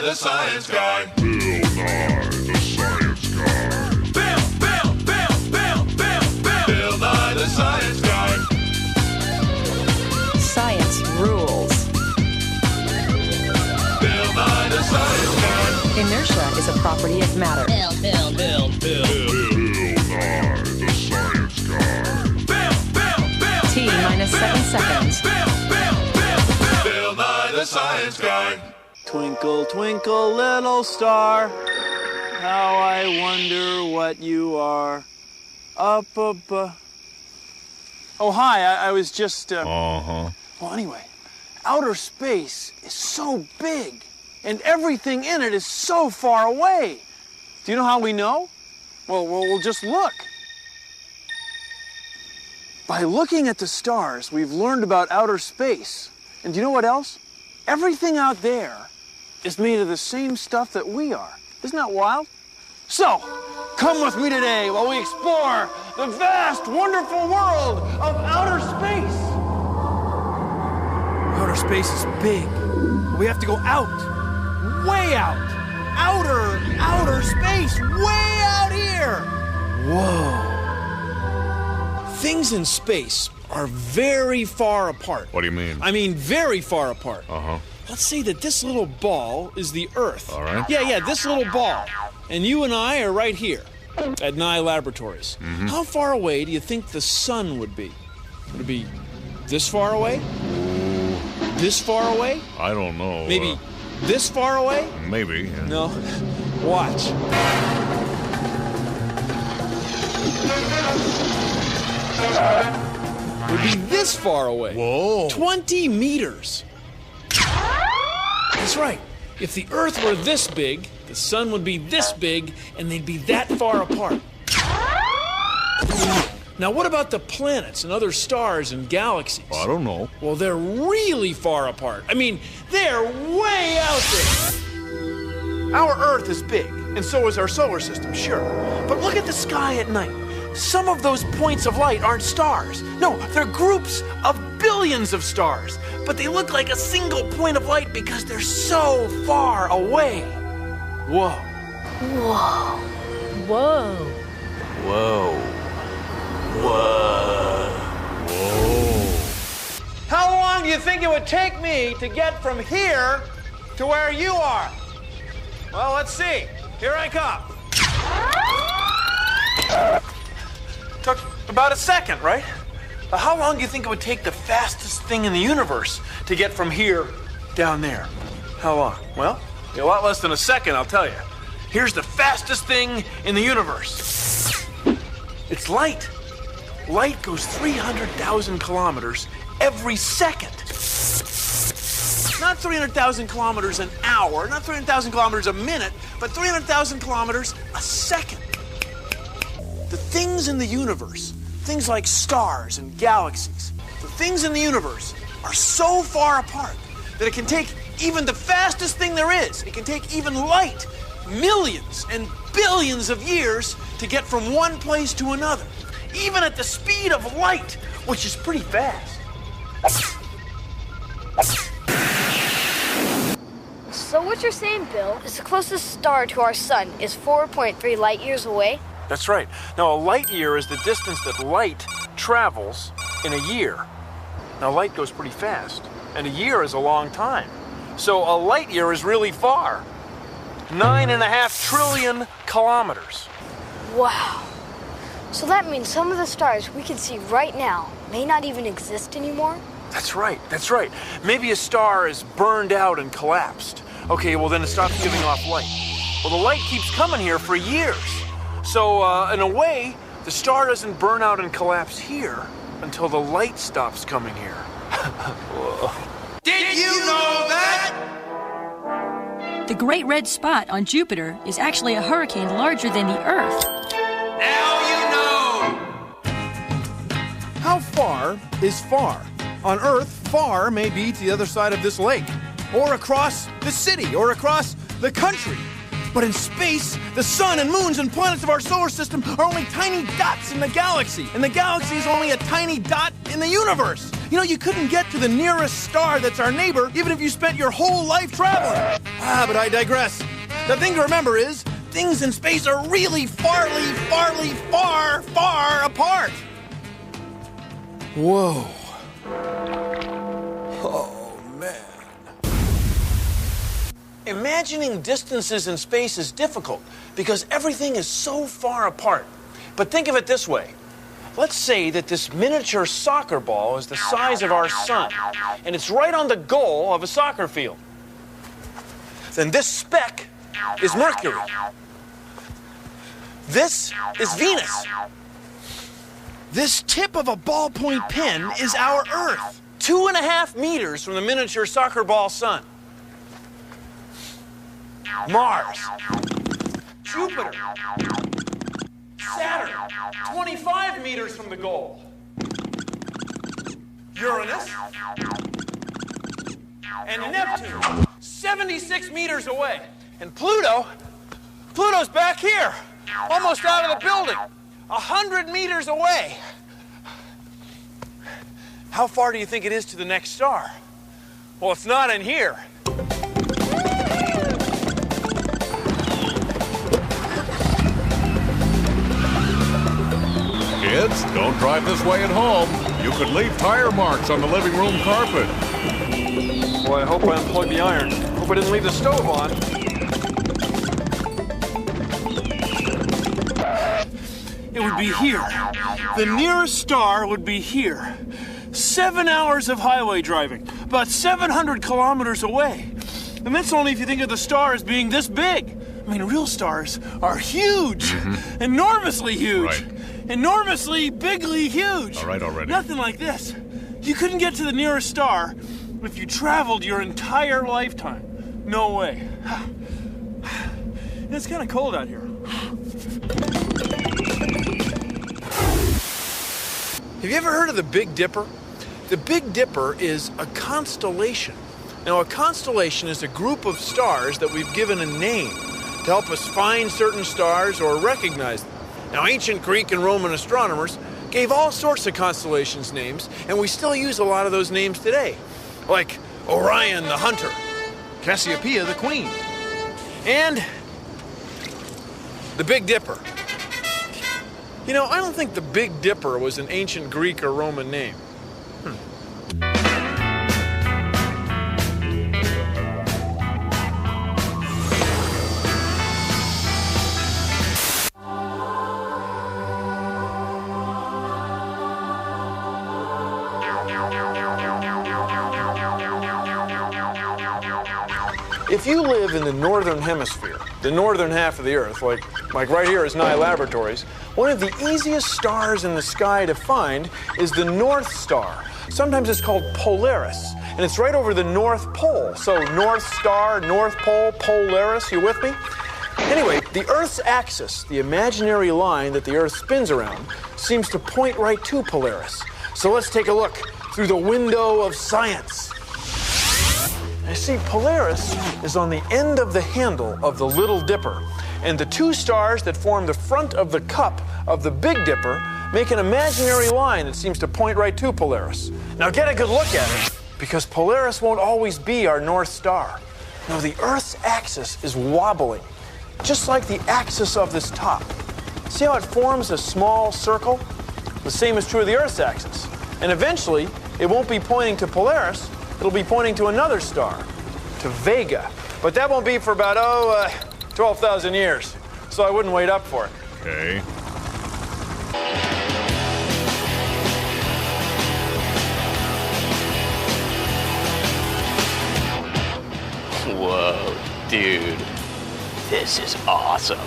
the Science Guy. Bill Nye, the Science Guy. Bill Nye the Science Guy. Science rules. Bill Nye the Science Guy. Inertia is a property of matter. Bill Nye, the Science Guy. T minus 7 seconds. Bill Nye the Science Guy. Twinkle, twinkle, little star, how I wonder what you are. Up above. Oh, hi, I was just, Well, anyway, outer space is so big, and everything in it is so far away. Do you know how we know? Well, we'll just look. By looking at the stars, we've learned about outer space. And do you know what else? Everything out there is made of the same stuff that we are. Isn't that wild? So, come with me today while we explore the vast, wonderful world of outer space. Outer space is big. We have to go out, way out. Outer space, way out here. Whoa. Things in space are very far apart. What do you mean? I mean very far apart. Uh-huh. Let's say that this little ball is the Earth. All right. Yeah, this little ball. And you and I are right here at Nye Laboratories. Mm-hmm. How far away do you think the sun would be? Would it be this far away? This far away? I don't know. Maybe this far away? Maybe. Yeah. No. Watch. Would be this far away. Whoa. 20 meters. That's right. If the Earth were this big, the sun would be this big, and they'd be that far apart. Now, what about the planets and other stars and galaxies? I don't know. Well, they're really far apart. I mean, they're way out there. Our Earth is big, and so is our solar system, sure. But look at the sky at night. Some of those points of light aren't stars. No, they're groups of billions of stars. But they look like a single point of light because they're so far away. Whoa. Whoa. Whoa. Whoa. Whoa. Whoa. How long do you think it would take me to get from here to where you are? Well, let's see. Here I come. Took about a second, right? How long do you think it would take the fastest thing in the universe to get from here down there? How long? Well, a lot less than a second, I'll tell you. Here's the fastest thing in the universe. It's light. Light goes 300,000 kilometers every second. Not 300,000 kilometers an hour, not 300,000 kilometers a minute, but 300,000 kilometers a second. The things in the universe, things like stars and galaxies, the things in the universe are so far apart that it can take even the fastest thing there is, it can take even light, millions and billions of years to get from one place to another, even at the speed of light, which is pretty fast. So what you're saying, Bill, is the closest star to our sun is 4.3 light years away? That's right. Now, a light year is the distance that light travels in a year. Now, light goes pretty fast, and a year is a long time. So a light year is really far. 9.5 trillion kilometers. Wow. So that means some of the stars we can see right now may not even exist anymore? That's right, that's right. Maybe a star is burned out and collapsed. Okay, well then it stops giving off light. Well, the light keeps coming here for years. So, in a way, the star doesn't burn out and collapse here until the light stops coming here. Did you know that? The Great Red Spot on Jupiter is actually a hurricane larger than the Earth. Now you know. How far is far? On Earth, far may be to the other side of this lake, or across the city, or across the country. But in space, the sun and moons and planets of our solar system are only tiny dots in the galaxy, and the galaxy is only a tiny dot in the universe. You know, you couldn't get to the nearest star that's our neighbor, even if you spent your whole life traveling. But I digress. The thing to remember is, things in space are really far apart. Whoa. Oh, man. Imagining distances in space is difficult because everything is so far apart. But think of it this way. Let's say that this miniature soccer ball is the size of our sun, and it's right on the goal of a soccer field. Then this speck is Mercury. This is Venus. This tip of a ballpoint pen is our Earth, 2.5 meters from the miniature soccer ball sun. Mars, Jupiter, Saturn, 25 meters from the goal. Uranus and Neptune, 76 meters away. And Pluto's back here, almost out of the building, 100 meters away. How far do you think it is to the next star? Well, it's not in here. Kids, don't drive this way at home. You could leave tire marks on the living room carpet. Boy, I hope I unplugged the iron. Hope I didn't leave the stove on. It would be here. The nearest star would be here. 7 hours of highway driving, about 700 kilometers away. And that's only if you think of the star as being this big. I mean, real stars are huge, enormously huge, Right. enormously, bigly huge. All right, already. Nothing like this. You couldn't get to the nearest star if you traveled your entire lifetime. No way. It's kind of cold out here. Have you ever heard of the Big Dipper? The Big Dipper is a constellation. Now, a constellation is a group of stars that we've given a name to help us find certain stars or recognize them. Now, ancient Greek and Roman astronomers gave all sorts of constellations names, and we still use a lot of those names today, like Orion the Hunter, Cassiopeia the Queen, and the Big Dipper. You know, I don't think the Big Dipper was an ancient Greek or Roman name. If you live in the northern hemisphere, the northern half of the Earth, like right here is Nye Laboratories, one of the easiest stars in the sky to find is the North Star. Sometimes it's called Polaris, and it's right over the North Pole. So North Star, North Pole, Polaris, you with me? Anyway, the Earth's axis, the imaginary line that the Earth spins around, seems to point right to Polaris. So let's take a look through the window of science. You see, Polaris is on the end of the handle of the Little Dipper, and the two stars that form the front of the cup of the Big Dipper make an imaginary line that seems to point right to Polaris. Now get a good look at it, because Polaris won't always be our North Star. No, the Earth's axis is wobbling, just like the axis of this top. See how it forms a small circle? The same is true of the Earth's axis. And eventually, it won't be pointing to Polaris, it'll be pointing to another star, to Vega. But that won't be for about, 12,000 years. So I wouldn't wait up for it. Okay. Whoa, dude. This is awesome.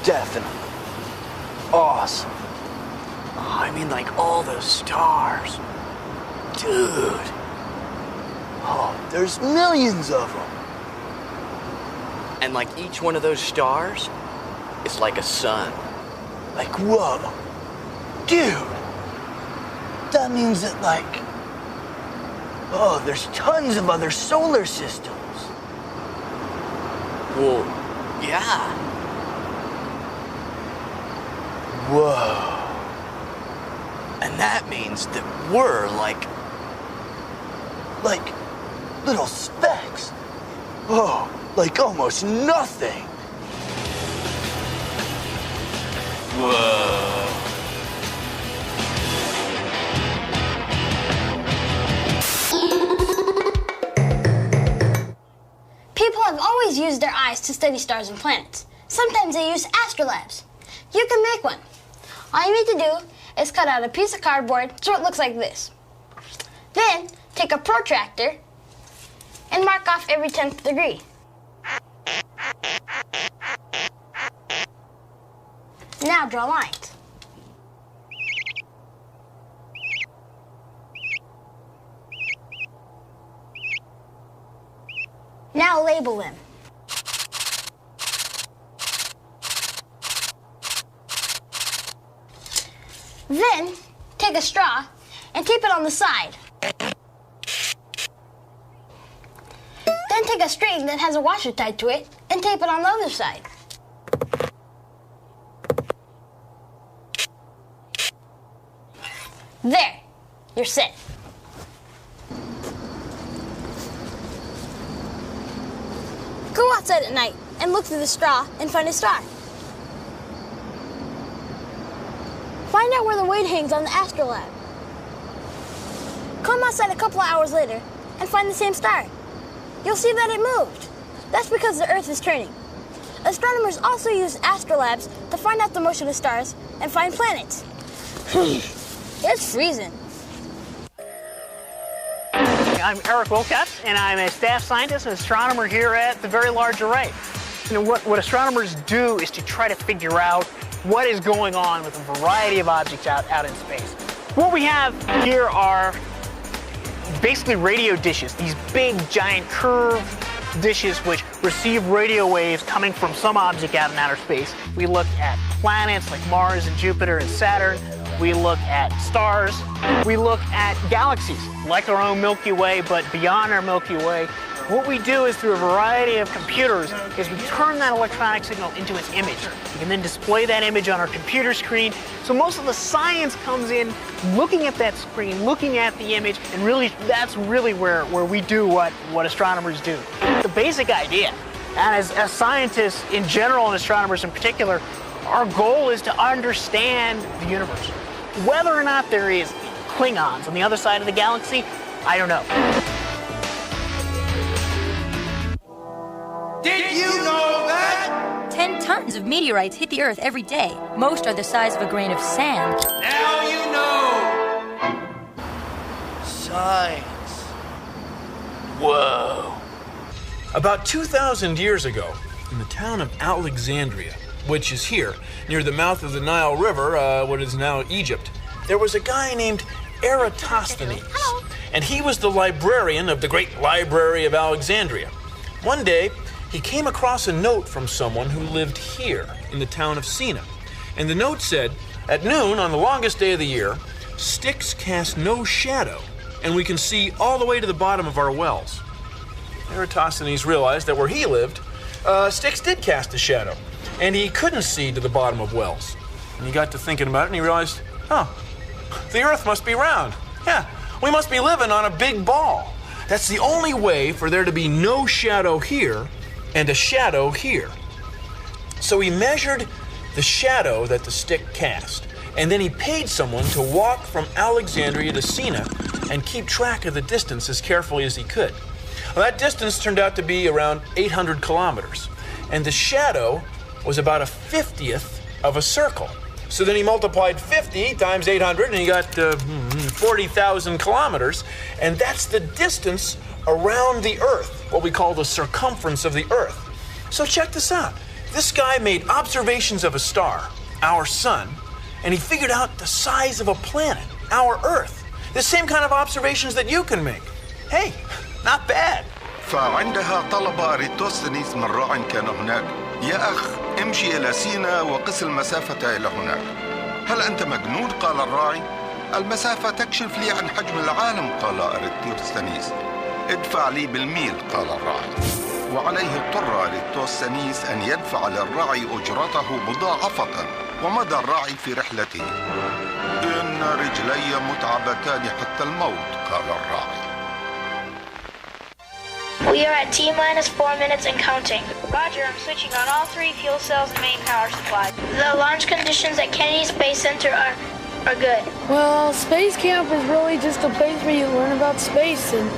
Definitely. Awesome. I mean, like all those stars. Dude. Oh, there's millions of them. And like each one of those stars is like a sun. Like, whoa. Dude. That means that, there's tons of other solar systems. Well, yeah. Whoa. And that means that we're Like little specks. Oh, like almost nothing. Whoa. People have always used their eyes to study stars and planets. Sometimes they use astrolabes. You can make one. All you need to do is cut out a piece of cardboard so it looks like this. Then take a protractor and mark off every 10th degree. Now draw lines. Now label them. Then take a straw and tape it on the side. Then take a string that has a washer tied to it and tape it on the other side. There, you're set. Go outside at night and look through the straw and find a star. Find out where the weight hangs on the astrolabe. Come outside a couple of hours later and find the same star. You'll see that it moved. That's because the Earth is turning. Astronomers also use astrolabes to find out the motion of stars and find planets. It's freezing. I'm Eric Wilcox, and I'm a staff scientist and astronomer here at the Very Large Array. You know, what astronomers do is to try to figure out what is going on with a variety of objects out in space. What we have here are basically radio dishes, these big, giant, curved dishes which receive radio waves coming from some object out in outer space. We look at planets like Mars and Jupiter and Saturn. We look at stars. We look at galaxies, like our own Milky Way, but beyond our Milky Way. What we do is through a variety of computers is we turn that electronic signal into an image. We can then display that image on our computer screen. So most of the science comes in looking at that screen, looking at the image, and really that's really where we do what astronomers do. The basic idea, and as scientists in general and astronomers in particular, our goal is to understand the universe. Whether or not there is Klingons on the other side of the galaxy, I don't know. Did you know that? 10 tons of meteorites hit the Earth every day. Most are the size of a grain of sand. Now you know. Science. Whoa. About 2,000 years ago, in the town of Alexandria, which is here, near the mouth of the Nile River, what is now Egypt, there was a guy named Eratosthenes. And he was the librarian of the great Library of Alexandria. One day, he came across a note from someone who lived here in the town of Sina. And the note said, at noon on the longest day of the year, sticks cast no shadow, and we can see all the way to the bottom of our wells. Eratosthenes realized that where he lived, sticks did cast a shadow, and he couldn't see to the bottom of wells. And he got to thinking about it, and he realized, the Earth must be round. Yeah, we must be living on a big ball. That's the only way for there to be no shadow here and a shadow here. So he measured the shadow that the stick cast, and then he paid someone to walk from Alexandria to Sina and keep track of the distance as carefully as he could. Well, that distance turned out to be around 800 kilometers, and the shadow was about a 50th of a circle. So then he multiplied 50 times 800, and he got 40,000 kilometers, and that's the distance around the Earth, what we call the circumference of the Earth. So check this out. This guy made observations of a star, our sun, and he figured out the size of a planet, our Earth. The same kind of observations that you can make. Hey, not bad. فعندها طلب أريتوستنيس من راع كان هناك: يا أخ، امشي إلى سينا وقس المسافة إلى هناك. هل أنت مجنون؟ قال الراعي. المسافة تكشف لي عن حجم العالم، قال أريتوستنيس. ادفع لي بالميل، قال الراعي. وعليه اضطر أريتوستنيس أن يدفع للراعي أجرته مضاعفة، ومضى الراعي في رحلته. إن رجلي متعبتان حتى الموت، قال الراعي. We are at T-minus 4 minutes and counting. Roger, I'm switching on all 3 fuel cells and main power supply. The launch conditions at Kennedy Space Center are good. Well, space camp is really just a place where you learn about space and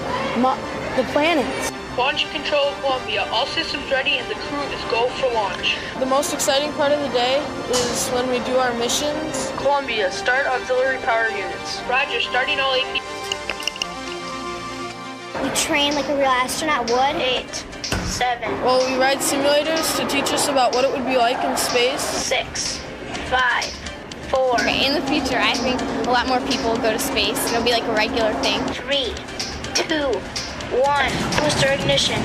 the planets. Launch control Columbia. All systems ready and the crew is go for launch. The most exciting part of the day is when we do our missions. Columbia, start auxiliary power units. Roger, starting all AP. We train like a real astronaut would. 8, 7. Well, we ride simulators to teach us about what it would be like in space. 6, 5, 4. Okay, in the future, I think a lot more people will go to space. It'll be like a regular thing. 3, 2, 1. Booster ignition.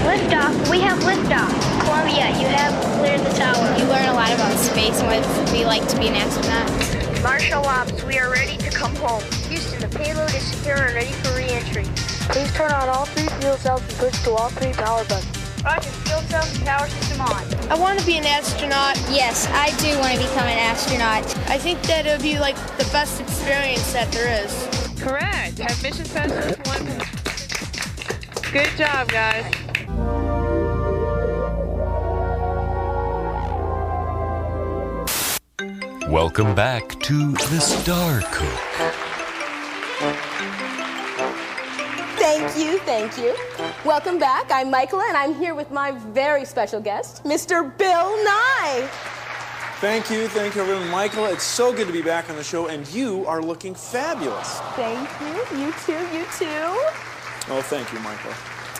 Liftoff. We have liftoff. Columbia, you have cleared the tower. You learn a lot about space and what it would be like to be an astronaut. Marshall Ops, we are ready to come home. Houston, the payload is secure and ready for re-entry. Please turn on all 3 fuel cells and switch to all 3 power buttons. Roger, fuel cells and power system on. I want to be an astronaut. Yes, I do want to become an astronaut. I think that it would be like the best experience that there is. Correct. Have mission specialist 1. Good job, guys. Welcome back to the Star Cook. Thank you. Welcome back. I'm Michaela, and I'm here with my very special guest, Mr. Bill Nye. Thank you, everyone. Michaela, it's so good to be back on the show, and you are looking fabulous. Thank you. You too. Oh, thank you, Michaela.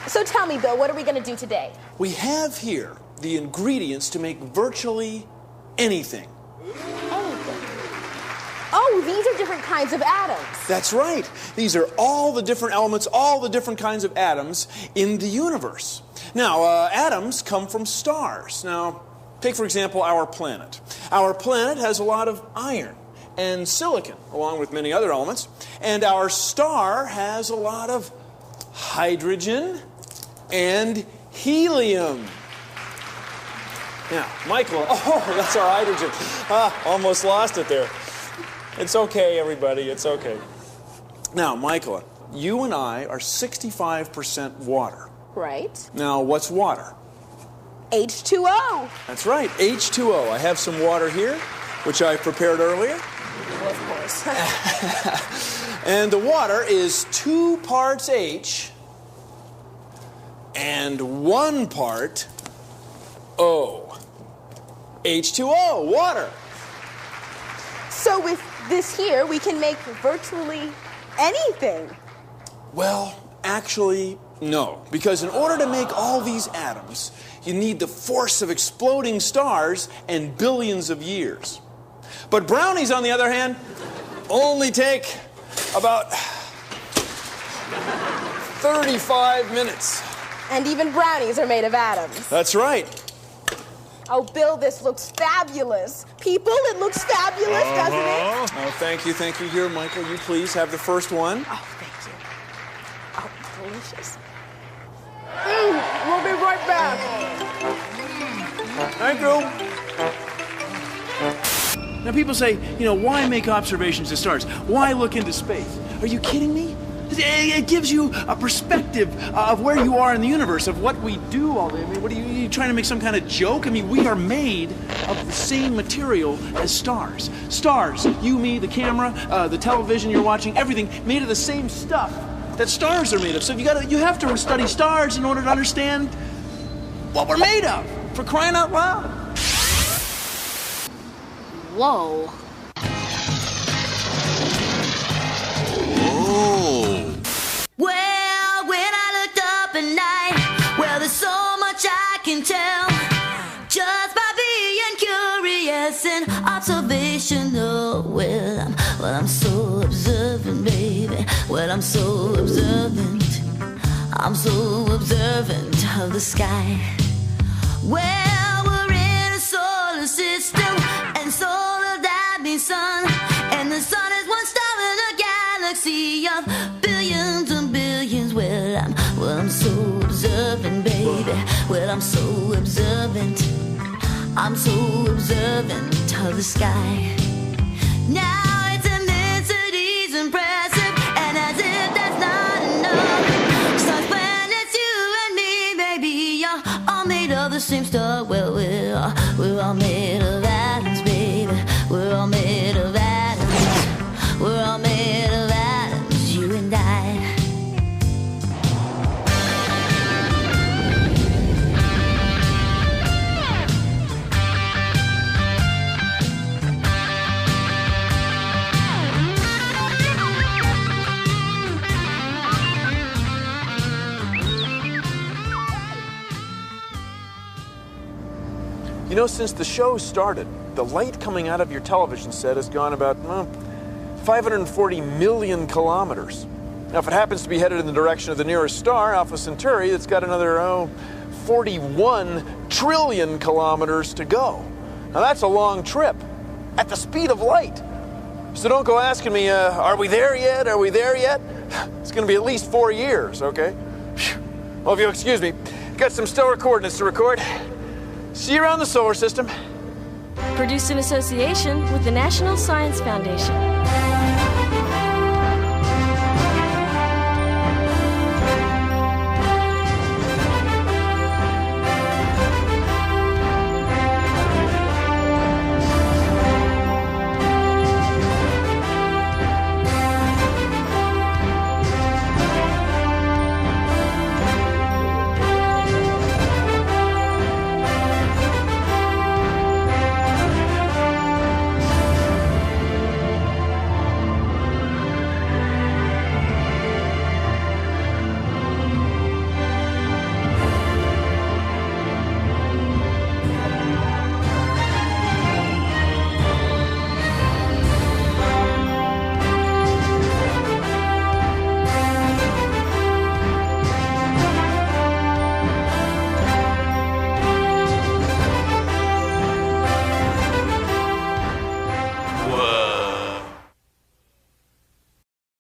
So tell me, Bill, what are we going to do today? We have here the ingredients to make virtually anything. Oh, these are different kinds of atoms. That's right. These are all the different elements, all the different kinds of atoms in the universe. Now, atoms come from stars. Now, take, for example, our planet. Our planet has a lot of iron and silicon, along with many other elements. And our star has a lot of hydrogen and helium. Now, Michael, oh, that's our hydrogen. Almost lost it there. It's okay, everybody, it's okay. Now, Michaela, you and I are 65% water. Right. Now, what's water? H2O. That's right, H2O. I have some water here, which I prepared earlier. Well, of course. And the water is 2 parts H and 1 part O. H2O, water. So with this here, we can make virtually anything. Well, actually, no. Because in order to make all these atoms, you need the force of exploding stars and billions of years. But brownies, on the other hand, only take about 35 minutes. And even brownies are made of atoms. That's right. Oh, Bill, this looks fabulous. People, it looks fabulous, doesn't it? Oh, thank you. Here, Michael, you please have the first one. Oh, thank you. Oh, delicious. We'll be right back. Thank you. Now, people say, why make observations of stars? Why look into space? Are you kidding me? It gives you a perspective of where you are in the universe, of what we do all day. I mean, what are you trying to make some kind of joke? I mean, we are made of the same material as stars. Stars, you, me, the camera, the television you're watching, everything made of the same stuff that stars are made of. So you have to study stars in order to understand what we're made of, for crying out loud. Whoa. Well, when I looked up at night, well, there's so much I can tell just by being curious and observational. Well, I'm so observant, baby. Well, I'm so observant. I'm so observant of the sky. Well, we're in a solar system, and solar that means sun, and the sun is one star in a galaxy of billions and billions. Well, I'm so observant, baby. Well, I'm so observant. I'm so observant of the sky. Now its immensity's impressive, and as if that's not enough, stars, planets, all made of the same stuff. Well, we're all made of atoms, baby. We're all made of atoms. We're all made of atoms, you and I. You know, since the show started, the light coming out of your television set has gone about 540 million kilometers. Now, if it happens to be headed in the direction of the nearest star, Alpha Centauri, it's got another 41 trillion kilometers to go. Now, that's a long trip at the speed of light. So don't go asking me, are we there yet? Are we there yet? It's going to be at least 4 years, okay? Well, if you'll excuse me, got some stellar coordinates to record. See you around the solar system. Produced in association with the National Science Foundation.